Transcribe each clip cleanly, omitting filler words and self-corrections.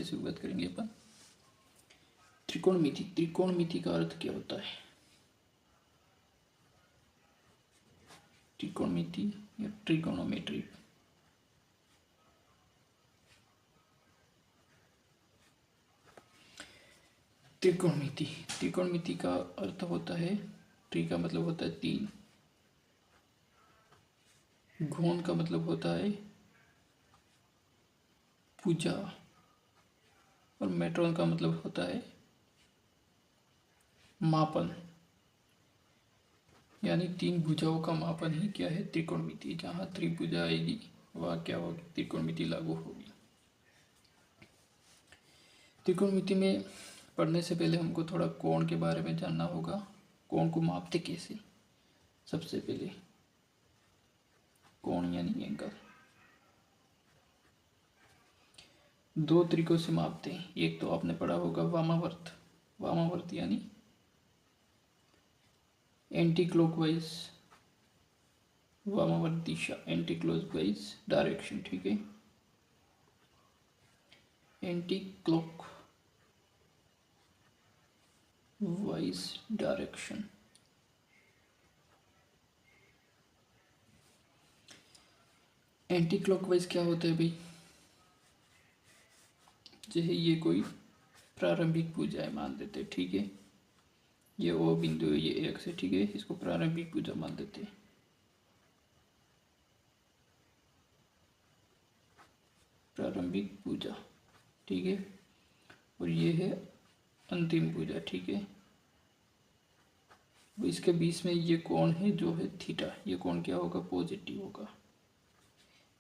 से बात करेंगे अपन। त्रिकोणमिति, त्रिकोणमिति का अर्थ क्या होता है? त्रिकोणमिति या ट्रिगोनोमेट्री। त्रिकोणमिति, त्रिकोणमिति का अर्थ होता है, त्रि का मतलब होता है तीन, घोन का मतलब होता है पूजा, और मेट्रोन का मतलब होता है मापन। यानी तीन भुजाओं का मापन ही क्या है? त्रिकोणमिति। जहाँ त्रिभुजा आएगी वह क्या होगी? त्रिकोणमिति लागू होगी। त्रिकोणमिति में पढ़ने से पहले हमको थोड़ा कोण के बारे में जानना होगा। कोण को मापते कैसे? सबसे पहले कोण यानी एंगल दो तरीकों से मापते हैं। एक तो आपने पढ़ा होगा वामावर्त, वामावर्त यानी एंटी क्लॉकवाइज, वामावर्त दिशा, एंटी क्लॉकवाइज डायरेक्शन, ठीक है। Anti clockwise direction. Anti clockwise क्या होता है भाई? जैसे ये कोई प्रारंभिक भुजा है मान लेते हैं, ठीक है। ये ओ बिंदु है, ये एक्स है, ठीक है। इसको प्रारंभिक भुजा मान लेते हैं। प्रारंभिक भुजा, ठीक है। और ये है अंतिम भुजा, ठीक है। इसके बीच में ये कोण है जो है थीटा। ये कोण क्या होगा? पॉजिटिव होगा।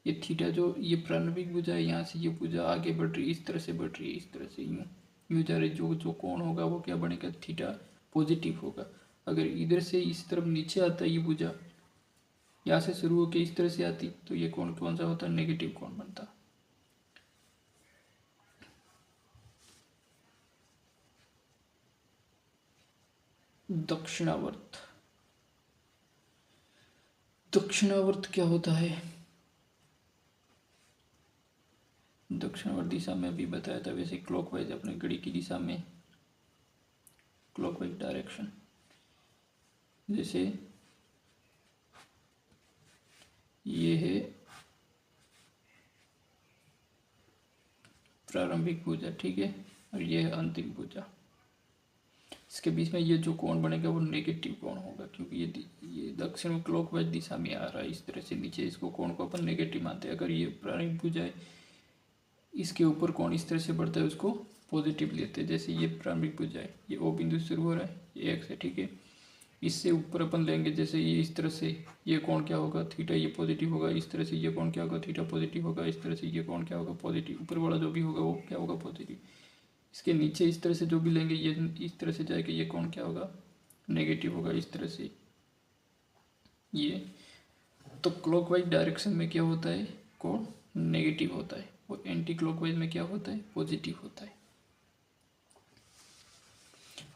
ये थीटा जो ये प्रारंभिक भुजा है, यहाँ से ये भुजा आगे बढ़ रही है, इस तरह से बढ़ रही है, इस तरह से यूं जा रही, जो कोण होगा वो क्या बनेगा? थीटा पॉजिटिव होगा। अगर इधर से इस तरफ नीचे आता है ये भुजा, यहाँ से शुरू होकर इस तरह से आती, तो ये कोण कौन सा होता है? नेगेटिव कोण बनता। दक्षिणावर्त, दक्षिणावर्त क्या होता है? दक्षिणावर्त दिशा में भी बताया था, वैसे क्लॉकवाइज अपने घड़ी की दिशा में, क्लॉकवाइज डायरेक्शन। जैसे ये है प्रारंभिक भुजा, ठीक है, और ये है अंतिम भुजा। इसके बीच में ये जो कोण बनेगा वो नेगेटिव कोण होगा, क्योंकि ये दक्षिण क्लॉकवाइज दिशा में आ रहा है इस तरह से नीचे। इसको कोण को अपन नेगेटिव मानते हैं। अगर ये प्रारंभिक भुजा है, इसके ऊपर कोण इस तरह से बढ़ता है, उसको पॉजिटिव लेते हैं। जैसे ये प्रारंभिक भुजा है, ये ओ बिंदु शुरू हो रहा है, ये एक्स है, ठीक है। इससे ऊपर अपन लेंगे, जैसे ये इस तरह से, ये कोण क्या होगा? थीटा, ये पॉजिटिव होगा। इस तरह से ये कोण क्या होगा? थीटा पॉजिटिव होगा। इस तरह से ये कोण क्या होगा? पॉजिटिव। ऊपर वाला जो भी होगा वो क्या होगा? पॉजिटिव। इसके नीचे इस तरह से जो भी लेंगे, ये इस तरह से जाएगा, ये कोण क्या होगा? नेगेटिव होगा। इस तरह से ये, तो क्लॉकवाइज डायरेक्शन में क्या होता है? कोण नेगेटिव होता है। और एंटी क्लॉकवाइज में क्या होता है? पॉजिटिव होता है।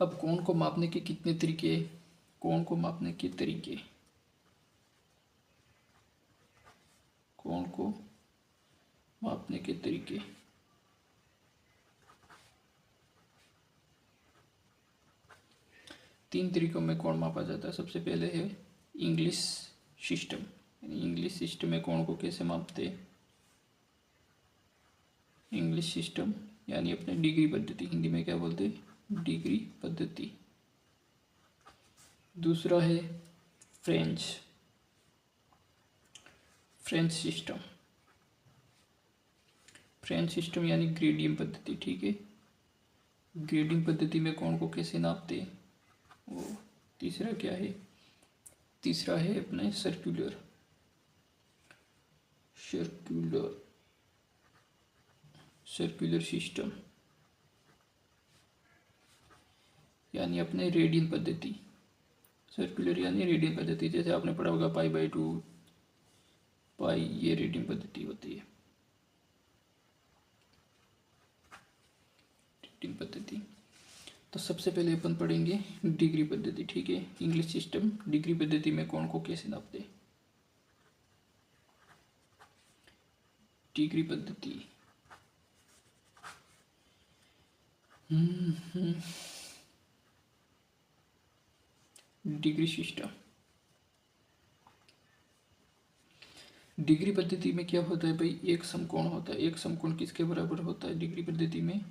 अब कोण को मापने के कितने तरीके? कोण को मापने के तरीके, कोण को मापने के तरीके, तीन तरीकों में कोण मापा जाता है। सबसे पहले है इंग्लिश सिस्टम। इंग्लिश सिस्टम में कोण को कैसे मापते हैं? इंग्लिश सिस्टम यानी अपने डिग्री पद्धति, हिंदी में क्या बोलते हैं? डिग्री पद्धति। दूसरा है French, French system, French system यानी ग्रेडियंट पद्धति, ठीक है। ग्रेडिंग पद्धति में कोण को कैसे नापते हैं वो। तीसरा क्या है? तीसरा है अपने सर्कुलर, सर्कुलर, सर्कुलर सिस्टम यानी अपने रेडियन पद्धति। सर्कुलर यानी रेडियन पद्धति। जैसे आपने पढ़ा होगा पाई/2 पाई, ये रेडियन पद्धति होती है, रेडियन पद्धति। तो सबसे पहले अपन पढ़ेंगे डिग्री पद्धति, ठीक है। इंग्लिश सिस्टम डिग्री पद्धति में कोण को कैसे नापते? डिग्री पद्धति, डिग्री सिस्टम। डिग्री पद्धति में क्या होता है भाई, एक समकोण होता है। एक समकोण किसके बराबर होता है डिग्री पद्धति में?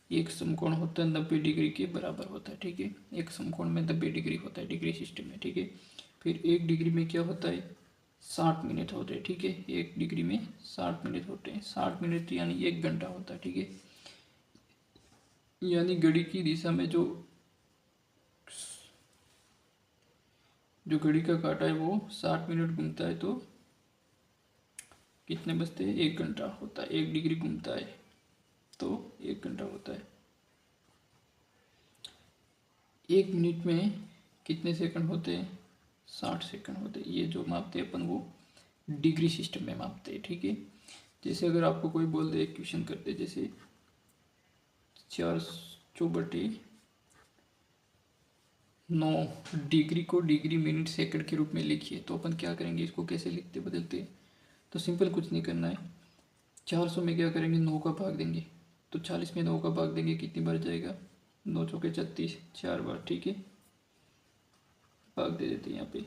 एक समकोण होता है 90 डिग्री के बराबर होता है, ठीक है। एक समकोण में 90 डिग्री होता है डिग्री सिस्टम में, ठीक है। फिर एक डिग्री में क्या होता है, 60 मिनट होते हैं, ठीक है। एक डिग्री में 60 मिनट होते हैं। 60 मिनट यानी 1 घंटा होता है, ठीक है। यानी घड़ी की दिशा में जो घड़ी का कांटा है वो 60 मिनट घूमता है तो कितने बजते हैं, 1 घंटा होता है। 1 डिग्री घूमता है तो 1 घंटा होता है। 1 मिनट में कितने सेकंड होते हैं, 60 सेकंड होते हैं। ये जो मापते हैं अपन वो डिग्री सिस्टम में मापते हैं, ठीक है। जैसे अगर आपको कोई बोल दे, क्वेश्चन करते जैसे 4/9 डिग्री को डिग्री मिनट सेकंड के रूप में लिखिए, तो अपन क्या करेंगे, इसको कैसे लिखते बदलते? तो सिंपल, कुछ नहीं करना है। 400 में क्या करेंगे, 9 का भाग देंगे। तो 40 में 9 का भाग देंगे, कितनी बार जाएगा, 9 चौके 36, 4 बार, ठीक है। भाग दे देते हैं यहाँ पे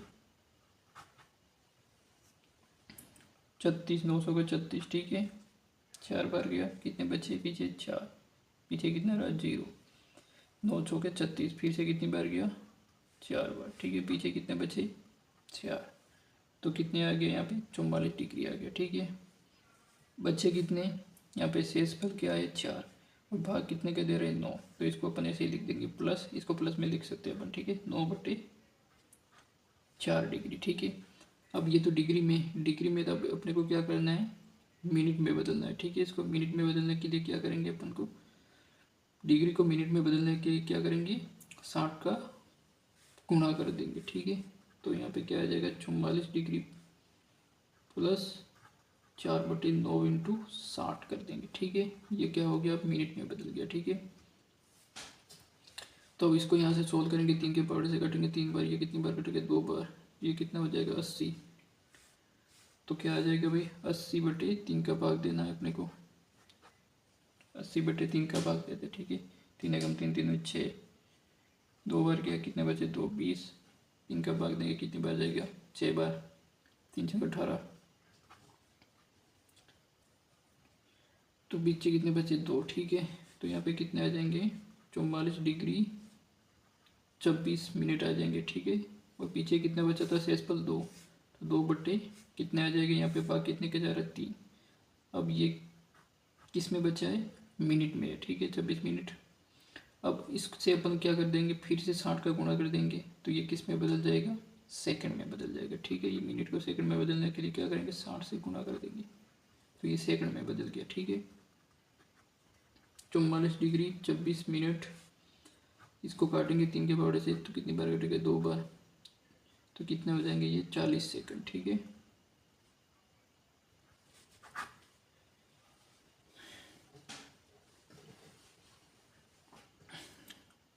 36, 900 का 36, ठीक है। 4 बार गया, कितने बचे पीछे, 4। पीछे कितना रहा, 0। 9 चौके 36, फिर से कितनी बार गया, 4 बार, ठीक है। पीछे कितने बचे, 4। तो कितने आ गए यहाँ पे, 44 डिग्री आ गया, ठीक है। बच्चे कितने, यहाँ पे शेषफल क्या है, 4, और भाग कितने का दे रहे हैं, 9। तो इसको अपन ऐसे ही लिख देंगे प्लस, इसको प्लस में लिख सकते हैं अपन, ठीक है। 9/4 डिग्री, ठीक है। अब ये तो डिग्री में तो अपने को क्या करना है, मिनट में बदलना है, ठीक है। इसको मिनट में बदलने के लिए क्या करेंगे अपन को, डिग्री को मिनट में बदलने के लिए क्या करेंगे, 60 का गुणा कर देंगे, ठीक है। तो यहाँ पे क्या आ जाएगा, 44 डिग्री प्लस 4/9 इंटू 60 कर देंगे, ठीक है। ये क्या हो गया, अब मिनट में बदल गया, ठीक है। तो अब इसको यहाँ से सोल्व करेंगे, 3 के पावर से कटेंगे 3 बार, ये कितनी बार कटेंगे, 2 बार। ये कितना हो जाएगा, 80। तो क्या आ जाएगा भाई, 80/3 का भाग देना है अपने को। 80/3 का भाग देते, ठीक है। 3 एकम 3, 3 में 6, 2 बार गया, कितने बचे, 2, 20। 3 का भाग देंगे, कितनी बार जाएगा, 6 बार। 3 6 18। तो बीच से कितने बचे, 2, ठीक है। तो यहाँ पे कितने आ जाएंगे, 44 डिग्री 26 मिनट आ जाएंगे, ठीक है। और पीछे कितना बचा था, शेषफल 2। तो 2 बटे कितने आ जाएगा, यहाँ पे भाग कितने के जा रहा है, 3। अब ये किस में बचा है, मिनट में है, ठीक है, 26 मिनट। अब इससे अपन क्या कर देंगे, फिर से 60 का गुणा कर देंगे, तो ये किस में बदल जाएगा, सेकंड में बदल जाएगा, ठीक है। ये मिनट को सेकंड में बदलने के लिए क्या करेंगे, 60 से गुणा कर देंगे, तो ये सेकंड में बदल गया, ठीक है। 44 डिग्री 26 मिनट, इसको काटेंगे 3 के पावर से, तो कितनी बार कटेगा, 2 बार। तो कितने हो जाएंगे, ये 40 सेकंड, ठीक है।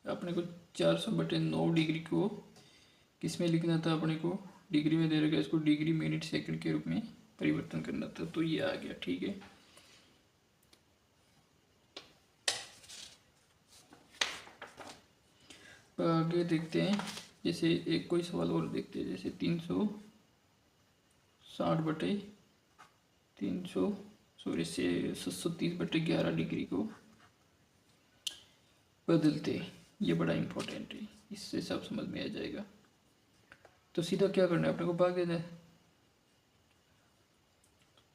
अपने को 400/9 डिग्री को किस में लिखना था, अपने को डिग्री में दे रखा है, इसको डिग्री मिनट सेकंड के रूप में परिवर्तन करना था, तो ये आ गया, ठीक है। आगे देखते हैं, जैसे एक कोई सवाल और देखते हैं, जैसे 730/11 डिग्री को बदलते हैं। ये बड़ा इंपॉर्टेंट है, इससे सब समझ में आ जाएगा। तो सीधा क्या करना है, अपने को भाग देना है।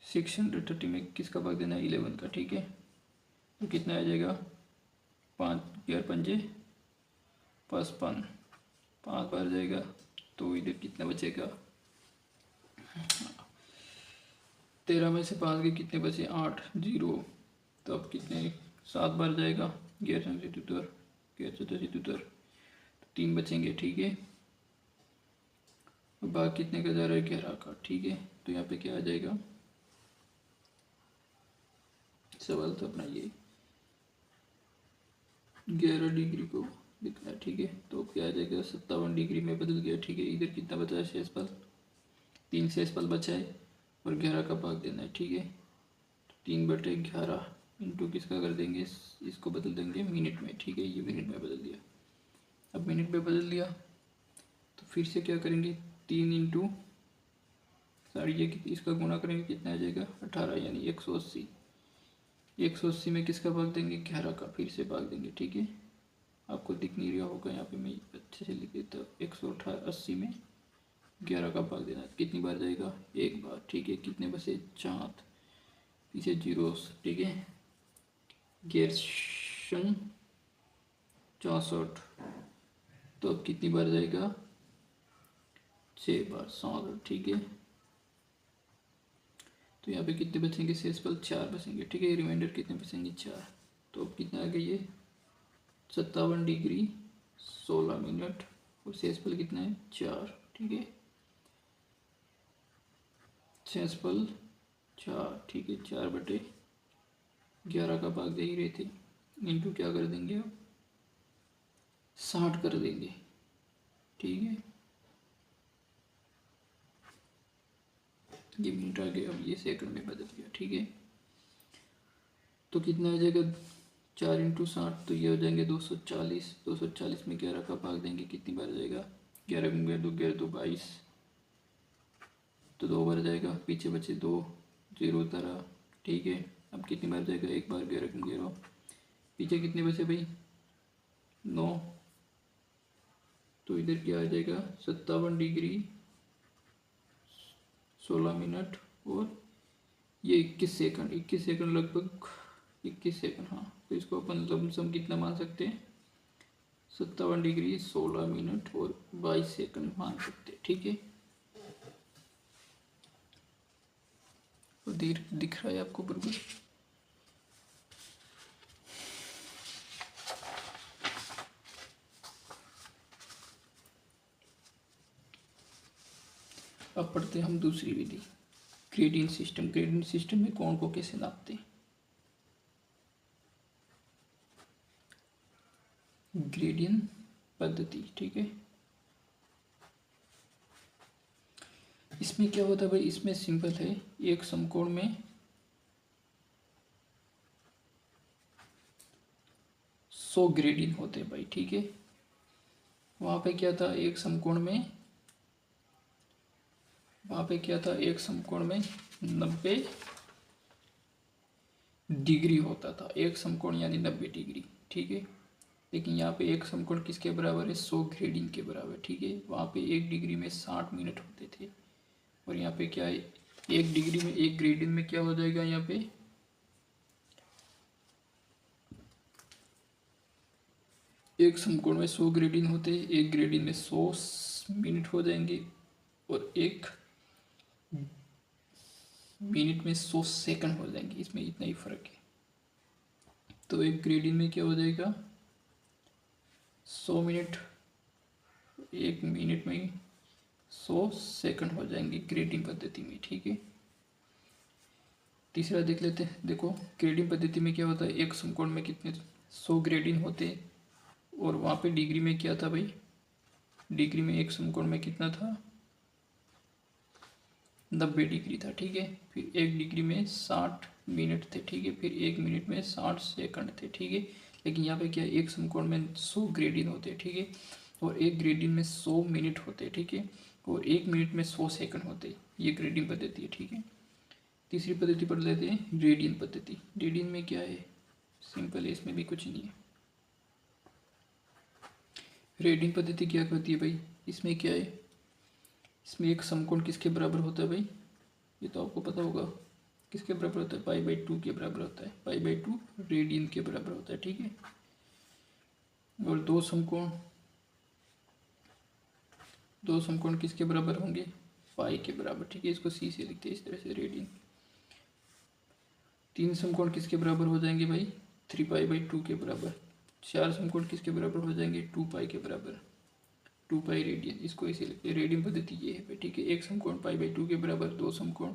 630 में किसका भाग देना है, 11 का, ठीक है। तो कितना आ जाएगा, 5 11 पंजे 55, 5 बार जाएगा, तो इधर कितना बचेगा, 13 में से 5 के कितने बचे, 8, 0। तो अब कितने, 7 बार जाएगा, 11 से 77, 3 बचेंगे, ठीक है। और भाग कितने का जा रहा है, 11 का, ठीक है। तो यहाँ पे क्या आ जाएगा, सवाल तो अपना ये 11 डिग्री को लिखना है, ठीक है। तो क्या आ जाएगा, 57 डिग्री में बदल गया, ठीक है। इधर कितना बचा है, शेषफल 3 शेषफल बचा है, और 11 का भाग देना है, ठीक है। 3/11 इंटू किसका कर देंगे, इसको बदल देंगे मिनट में, ठीक है, ये मिनट में बदल दिया। अब मिनट में बदल दिया तो फिर से क्या करेंगे, 3 इंटू सॉरी ये इसका गुना करेंगे, कितना आ जाएगा 18 यानी 180। 180 में किसका भाग देंगे, 11 का, फिर से भाग देंगे, ठीक है। आपको दिख नहीं रहा होगा यहाँ पे, मैं अच्छे से लिख देता हूँ। 180 में 11 का भाग देना, कितनी बार जाएगा, एक बार, ठीक है। कितने बसे, 4, पीछे जीरोस, ठीक है। 64, तो अब कितनी बार जाएगा, 6 बार, 7, ठीक है। तो यहाँ पे कितने बचेंगे, शेषफल 4 बचेंगे, ठीक है। रिमाइंडर कितने बचेंगे, 4। तो अब कितना आ गया ये 57 डिग्री 16 मिनट, और शेषफल कितना है, 4, ठीक है। शेषफल 4, ठीक है। 4/11 का भाग दे ही रहे थे, इंटू क्या कर देंगे अब 60 कर देंगे, ठीक है। ये मिनट आ गया, अब ये सेकंड में बदल गया, ठीक है। तो कितना आ जाएगा, 4 इंटू 60, तो ये हो जाएंगे 240। 240 में 11 का भाग देंगे, कितनी बार जाएगा, 11 गुना 11 2 11 2 22, तो 2 बार जाएगा, पीछे बचे 2, 0 उतारा, ठीक है। अब कितनी बार जाएगा, एक बार, 11 गुना 11, पीछे कितने बचे भाई, 9, तो इधर क्या आ जाएगा 57 डिग्री 16 मिनट और ये 21 सेकंड, 21 सेकंड लगभग, 21 सेकंड, हाँ। तो इसको अपन लमसम कितना मान सकते हैं, 57 डिग्री 16 मिनट और 22 सेकंड मान सकते हैं, ठीक है। तो देर दिख रहा है आपको बराबर। अब पढ़ते हैं हम दूसरी विधि, ग्रेडियंट सिस्टम। ग्रेडियंट सिस्टम में कोण को कैसे नापते हैं, ग्रेडियंट पद्धति, ठीक है। इसमें क्या होता है भाई, इसमें सिंपल है, एक समकोण में 100 ग्रेडियंट होते हैं भाई, ठीक है। वहाँ पे क्या था, एक समकोण में, वहाँ पे क्या था, एक समकोण में 90 डिग्री होता था, एक समकोण यानी 90 डिग्री, ठीक है। लेकिन यहाँ पे एक समकोण किसके बराबर है, 100 ग्रेडियंट के बराबर, ठीक है। वहाँ पे 1 डिग्री में 60 मिनट होते थे, और यहाँ पे क्या है, 1 डिग्री में 1 ग्रेडियंट में क्या हो जाएगा, यहाँ पे एक समकोण में 100 ग्रेडियंट होते हैं, 1 ग्रेडियंट में 100 मिनट हो जाएंगे, और 1 मिनट में 100 सेकंड हो जाएंगे, इसमें इतना ही फर्क है। तो 1 ग्रेडियंट में क्या हो जाएगा, 100 मिनट, 1 मिनट में 100 सेकंड हो जाएंगे ग्रेडिंग पद्धति में, ठीक है। तीसरा देख लेते हैं। देखो ग्रेडिंग पद्धति में क्या होता है, एक समकोण में कितने 100 ग्रेडिंग होते हैं, और वहाँ पे डिग्री में क्या था भाई, डिग्री में एक समकोण में कितना था, 90 डिग्री था, ठीक है। फिर 1 डिग्री में 60 मिनट थे, ठीक है। फिर 1 मिनट में 60 सेकंड थे, ठीक है। लेकिन यहाँ पे क्या है, एक समकोण में 100 ग्रेडियंट होते हैं, ठीक है, और 1 ग्रेडियंट में 100 मिनट होते हैं, ठीक है, और 1 मिनट में 100 सेकंड होते हैं। ये ग्रेडियंट पद्धति है, ठीक है। तीसरी पद्धति पढ़ लेते हैं, रेडियन पद्धति। रेडियन में क्या है, सिंपल है, इसमें भी कुछ नहीं है। रेडियन पद्धति क्या करती है भाई, इसमें क्या है, इसमें एक समकोण किसके बराबर होता है भाई, ये तो आपको पता होगा, किसके बराबर होता है, पाई/2 के बराबर होता है, पाई/2 रेडियन के बराबर होता है, ठीक है। और दो समकोण किसके बराबर होंगे, पाई के बराबर, ठीक है। इसको सी से लिखते हैं इस तरह से, रेडियन। 3 समकोण किसके बराबर हो जाएंगे भाई, 3π/2 के बराबर। 4 समकोण किसके बराबर हो जाएंगे, 2π के बराबर, 2π रेडियन। इसको इसे लिखते हैं, रेडियन पद्धति ये है, ठीक है। एक समकोण पाई/2 के बराबर, 2 समकोण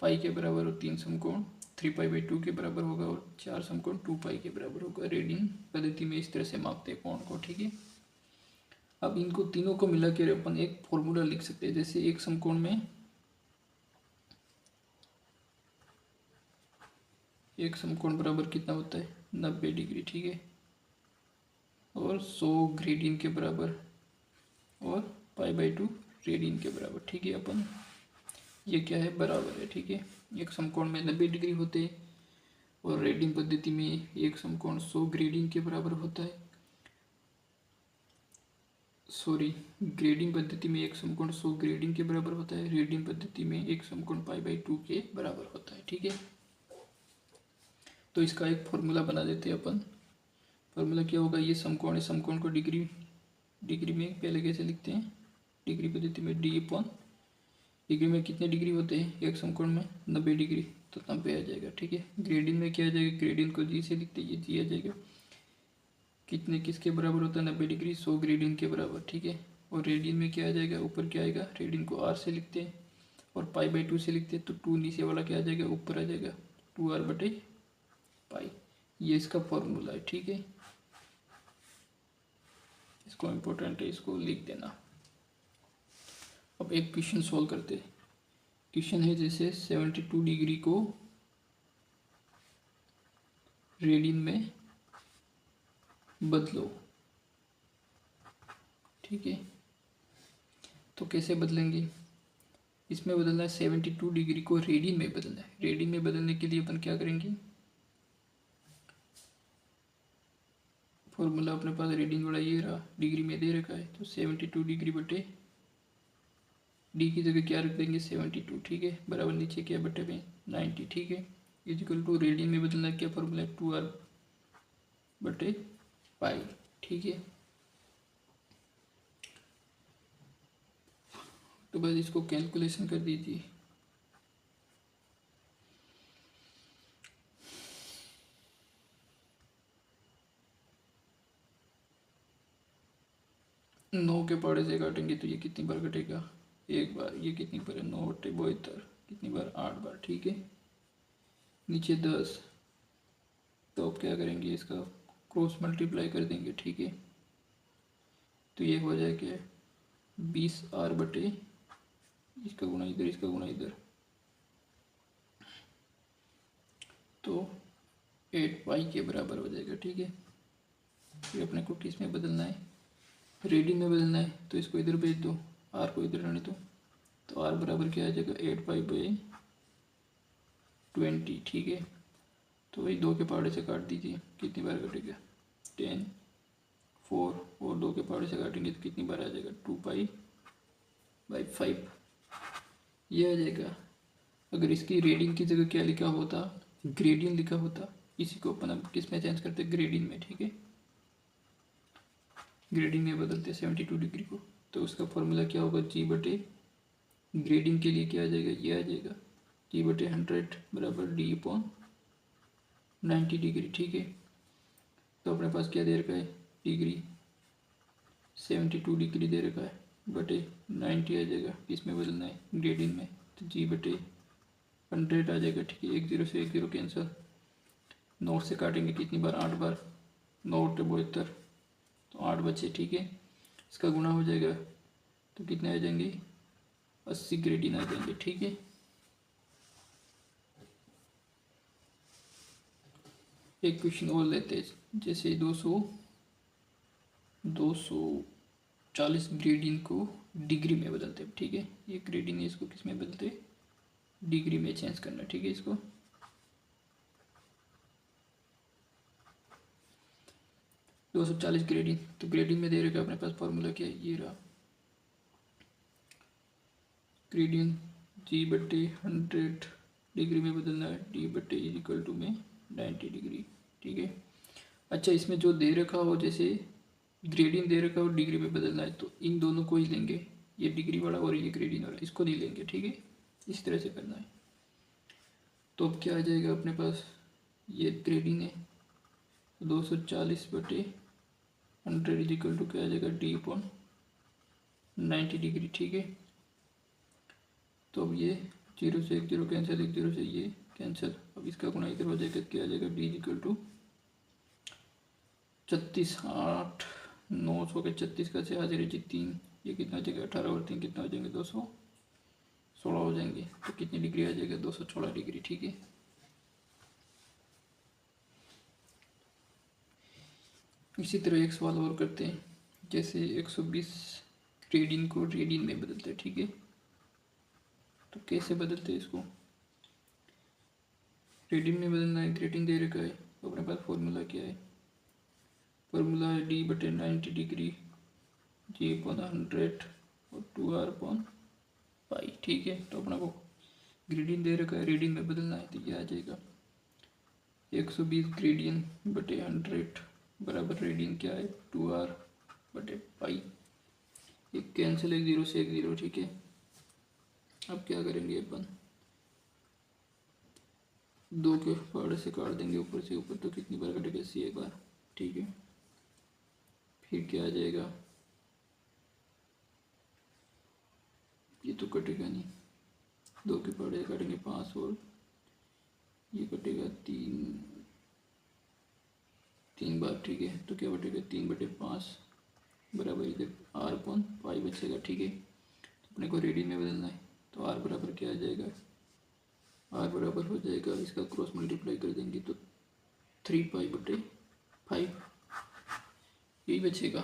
पाई के बराबर, और 3 समकोण 3π/2 के बराबर होगा, और 4 समकोण 2π के बराबर होगा। रेडियन पद्धति में इस तरह से मापते हैं कोण को, ठीक है। अब इनको तीनों को मिला के अपन एक फॉर्मूला लिख सकते हैं, जैसे एक समकोण में एक समकोण बराबर कितना होता है 90 डिग्री, ठीक है, और 100 ग्रेडियन के बराबर और π/2 रेडियन के बराबर, ठीक है। अपन ये क्या है बराबर है, ठीक है। एक समकोण में 90 डिग्री होते हैं और रेडियन पद्धति में एक समकोण 100 ग्रेडियन के बराबर होता है। सॉरी, ग्रेडियन पद्धति में एक समकोण 100 ग्रेडियन के बराबर होता है, रेडियन पद्धति में एक समकोण π/2 के बराबर होता है, ठीक है। तो इसका एक फॉर्मूला बना देते हैं अपन। फॉर्मूला क्या होगा, ये समकोण है, समकोण को डिग्री में पहले कैसे लिखते हैं, डिग्री पद्धति में d/, डिग्री में कितने डिग्री होते हैं एक समकोण में 90 डिग्री, तो 90 आ जाएगा, ठीक है। ग्रेडियन में क्या आ जाएगा, ग्रेडियन को जी से लिखते हैं, ये जी आ जाएगा। कितने किसके बराबर होता है 90 डिग्री, 100 ग्रेडियन के बराबर, ठीक है। और रेडियन में क्या आ जाएगा, ऊपर क्या आएगा, रेडियन को r से लिखते हैं और π/2 से लिखते हैं, तो 2 नीचे वाला क्या आ जाएगा, ऊपर आ जाएगा 2r/π। ये इसका फॉर्मूला है, ठीक है। इसको इम्पोर्टेंट है, इसको लिख देना। अब एक क्वेश्चन सोल्व करते हैं। क्वेश्चन है जैसे 72 डिग्री को रेडियन में बदलो, ठीक है। तो कैसे बदलेंगे, इसमें बदलना है 72 डिग्री को रेडियन में बदलना है। रेडियन में बदलने के लिए अपन क्या करेंगे, फॉर्मूला अपने पास रेडियन बड़ा ये रहा, डिग्री में दे रखा है, तो 72 डिग्री बटे डी की जगह क्या रख देंगे 72, ठीक है, बराबर नीचे क्या बटे में 90, ठीक है, इजिकल टू रेडियन में बदलना क्या फॉर्मूला है 2r/π, ठीक है। तो बस इसको कैलकुलेशन कर दीजिए। नौ के पहाड़े से काटेंगे तो ये कितनी बार कटेगा, एक बार। ये कितनी बार है 9/72, कितनी बार 8 बार, ठीक है। नीचे 10, तो अब क्या करेंगे, इसका क्रॉस मल्टीप्लाई कर देंगे, ठीक है। तो ये हो जाएगा 20r बटे इसका गुना इधर, इसका गुना इधर, तो 8π के बराबर हो जाएगा, ठीक है। फिर अपने को किस में बदलना है, रेडियन में बदलना है, तो इसको इधर भेज दो, r को इधर रहने दो, तो r बराबर क्या आ जाएगा 8π/20, ठीक है। तो वही 2 के पहाड़े से काट दीजिए, कितनी बार कटेगा 10, 4, और 2 के पहाड़े से काटेंगे तो कितनी बार आ जाएगा 2π/5, ये आ जाएगा। अगर इसकी रेडियन की जगह क्या लिखा होता, ग्रेडियन लिखा होता, इसी को अपन अब किस में चेंज करते, ग्रेडियन में, ठीक है। ग्रेडियन में बदलते 72 डिग्री को, तो उसका फॉर्मूला क्या होगा, जी बटे ग्रेडियन के लिए क्या आ जाएगा, ये आ जाएगा g/100 बराबर d/90 डिग्री, ठीक है। तो अपने पास क्या दे रखा है, डिग्री 72 डिग्री दे रखा है, बटे 90 आ जाएगा, इसमें बदलना है ग्रेडियन में, तो g/100 आ जाएगा, ठीक है। 1 0 से 1 0 कैंसिल, 9 से काटेंगे कितनी बार 8 बार, 9/72, तो 8 बचे, ठीक है। इसका गुना हो जाएगा तो कितने आ जाएंगे 80 ग्रेडियन आ जाएंगे, ठीक है। एक क्वेश्चन और लेते हैं, जैसे 240 ग्रेडियन को डिग्री में बदलते हैं, ठीक है। ये ग्रेडियन है, इसको किस में बदलते, डिग्री में चेंज करना, ठीक है। इसको 240 ग्रेडियन, तो ग्रेडियन में दे रखा अपने पास फॉर्मूला क्या है, ये रहा, ग्रेडियन g/100 डिग्री में बदलना है, d/= में 90 डिग्री, ठीक है। अच्छा, इसमें जो दे रखा हो, जैसे ग्रेडियन दे रखा हो डिग्री में बदलना है, तो इन दोनों को ही लेंगे, ये डिग्री वाला और ये ग्रेडियन वाला, इसको नहीं लेंगे, ठीक है। इस तरह से करना है। तो अब क्या आ जाएगा अपने पास, ये ग्रेडियन है, 240/100 क्या आ जाएगा d/90 डिग्री, ठीक है। तो अब ये 0 से 1 0 कैंसिल, 1 0 से ये कैंसिल, अब इसका गुना इधर हो जाएगा, क्या आ जाएगा d 36, 8 900 के 36 का से हाजिर जी 3, ये कितना हो जाएगा 18 और 3 कितना हो जाएंगे 216 हो जाएंगे, तो कितनी डिग्री आ जाएगा 216 डिग्री, ठीक है। इसी तरह एक सवाल और करते हैं। जैसे 120 रेडियन को रेडियन में बदलते हैं, ठीक है। तो कैसे बदलते हैं इसको? रेडियन में बदलना है, रेडियन दे रखा है, तो अपने पास फॉर्मूला क्या है? फॉर्मूला है D/90 G/100 और 2R/पाई, ठीक है। तो अपना को ग्रेडियन दे रखा है, रेडियन में बदलना है, तो ये आ जाएगा 120 ग्रेडियन बटे 100 बराबर रेडियन क्या है? 2R/पाई। एक कैंसिल, एक जीरो से एक जीरो, ठीक है। अब क्या करेंगे अपन? दो के फाड़े से काट देंगे ऊपर से ऊपर, तो कितनी बार कटेगा? एक बार, ठीक है। फिर क्या आ जाएगा? ये तो कटेगा नहीं, दो के फाड़े काटेंगे 5 और ये कटेगा 3 बार, ठीक है। तो क्या बटेगा? 3/5 बराबर इधर R/पाई बचेगा, ठीक है। तो अपने को रेडियन में बदलना है, तो R बराबर क्या आ जाएगा? R बराबर हो जाएगा, इसका क्रॉस मल्टीप्लाई कर देंगे तो 3π/5 यही बचेगा।